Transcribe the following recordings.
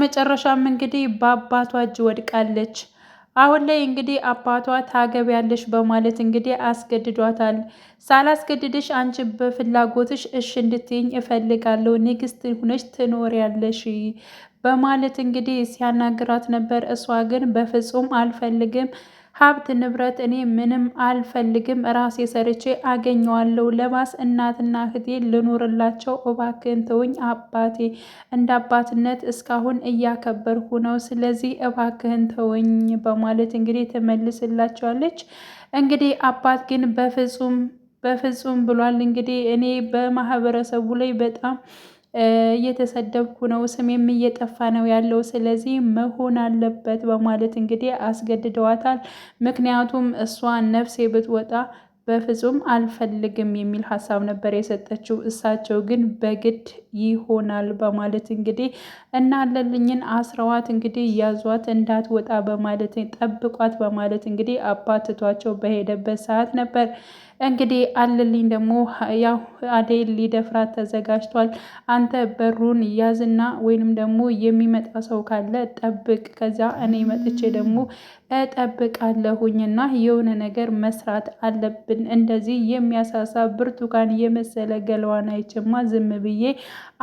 በስተመጨረሻም እንግዲህ በአባቷ እጅ ወድቃለች። አሁን ላይ እንግዲህ አባቷ ታገቢያለሽ በማለት እንግዲህ አስገድዷታል። ሳላስገድድሽ አንቺ በፍላጎትሽ እሽ እንድትይኝ እፈልጋለሁ፣ ንግስት ሁነሽ ትኖሪያለሽ በማለት እንግዲህ ሲያናግራት ነበር። እሷ ግን በፍጹም አልፈልግም፣ ሀብት ንብረት እኔ ምንም አልፈልግም፣ ራሴ ሰርቼ አገኘዋለሁ፣ ለባስ እናትና እህቴ ልኖርላቸው፣ እባክህን ተውኝ አባቴ፣ እንደ አባትነት እስካሁን እያከበርኩ ነው፣ ስለዚህ እባክህን ተወኝ በማለት እንግዲህ ትመልስላቸዋለች። እንግዲህ አባት ግን በፍጹም ብሏል። እንግዲህ እኔ በማህበረሰቡ ላይ በጣም እየተሰደብኩ ነው፣ ስሜም እየጠፋ ነው ያለው፣ ስለዚህ መሆን አለበት በማለት እንግዲህ አስገድደዋታል። ምክንያቱም እሷ ነፍሴ ብትወጣ በፍጹም አልፈልግም የሚል ሀሳብ ነበር የሰጠችው። እሳቸው ግን በግድ ይሆናል በማለት እንግዲህ እናለልኝን አስረዋት እንግዲህ ያዟት እንዳትወጣ በማለት ጠብቋት በማለት እንግዲህ አባትቷቸው በሄደበት ሰዓት ነበር። እንግዲህ አለልኝ ደግሞ ያው አደይን ሊደፍራት ተዘጋጅቷል። አንተ በሩን ያዝና ወይንም ደግሞ የሚመጣ ሰው ካለ ጠብቅ፣ ከዛ እኔ መጥቼ ደግሞ እጠብቃለሁኝና የሆነ ነገር መስራት አለብን፣ እንደዚህ የሚያሳሳ ብርቱካን የመሰለ ገለዋን አይችማ ዝም ብዬ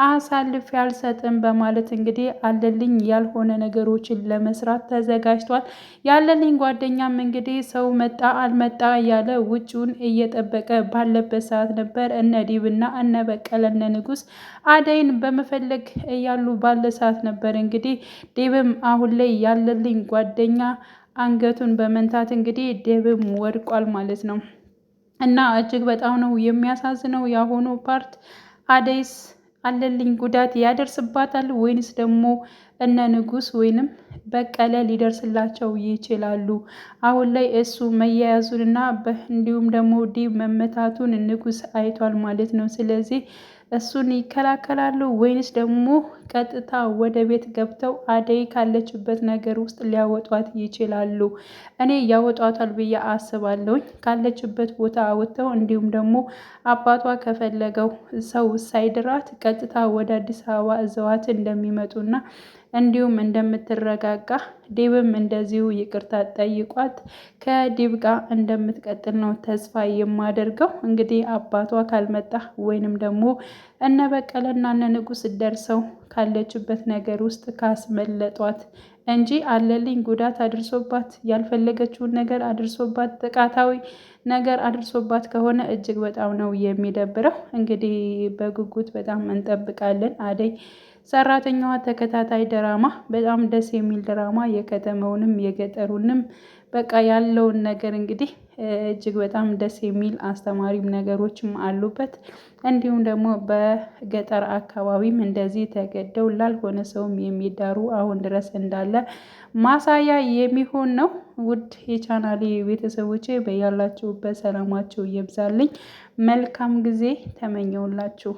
አሳልፌ አልሰጥም በማለት እንግዲህ አለልኝ ያልሆነ ነገሮችን ለመስራት ተዘጋጅቷል። ያለልኝ ጓደኛም እንግዲህ ሰው መጣ አልመጣ ያለ ውጭውን እየጠበቀ ባለበት ሰዓት ነበር እነ ዲብና እነ በቀለ እነ ንጉስ አደይን በመፈለግ እያሉ ባለ ሰዓት ነበር እንግዲህ ዲብም አሁን ላይ ያለልኝ ጓደኛ አንገቱን በመንታት እንግዲህ ዲብም ወድቋል ማለት ነው። እና እጅግ በጣም ነው የሚያሳዝነው ያሁኑ ፓርት። አደይስ አለልኝ ጉዳት ያደርስባታል ወይንስ ደግሞ እነ ንጉስ ወይንም በቀለ ሊደርስላቸው ይችላሉ? አሁን ላይ እሱ መያያዙንና እንዲሁም ደግሞ ዲብ መመታቱን ንጉስ አይቷል ማለት ነው። ስለዚህ እሱን ይከላከላሉ ወይንስ ደግሞ ቀጥታ ወደ ቤት ገብተው አደይ ካለችበት ነገር ውስጥ ሊያወጧት ይችላሉ? እኔ ያወጧታል ብዬ አስባለሁኝ። ካለችበት ቦታ አወጥተው እንዲሁም ደግሞ አባቷ ከፈለገው ሰው ሳይድራት ቀጥታ ወደ አዲስ አበባ እዘዋት እንደሚመጡና እንዲሁም እንደምትረጋጋ ዲብም እንደዚሁ ይቅርታ ጠይቋት ከዲብ ጋር እንደምትቀጥል ነው ተስፋ የማደርገው። እንግዲህ አባቷ ካልመጣ ወይንም ደግሞ እነ በቀለና እነ ንጉስ ደርሰው ካለችበት ነገር ውስጥ ካስመለጧት እንጂ አለልኝ ጉዳት አድርሶባት ያልፈለገችውን ነገር አድርሶባት ጥቃታዊ ነገር አድርሶባት ከሆነ እጅግ በጣም ነው የሚደብረው። እንግዲህ በጉጉት በጣም እንጠብቃለን። አደይ ሰራተኛዋ ተከታታይ ድራማ በጣም ደስ የሚል ድራማ፣ የከተማውንም የገጠሩንም በቃ ያለውን ነገር እንግዲህ እጅግ በጣም ደስ የሚል አስተማሪም ነገሮችም አሉበት። እንዲሁም ደግሞ በገጠር አካባቢም እንደዚህ ተገደው ላልሆነ ሰውም የሚዳሩ አሁን ድረስ እንዳለ ማሳያ የሚሆን ነው። ውድ የቻናሌ ቤተሰቦቼ በያላችሁበት ሰላማችሁ ይብዛልኝ። መልካም ጊዜ ተመኘውላችሁ።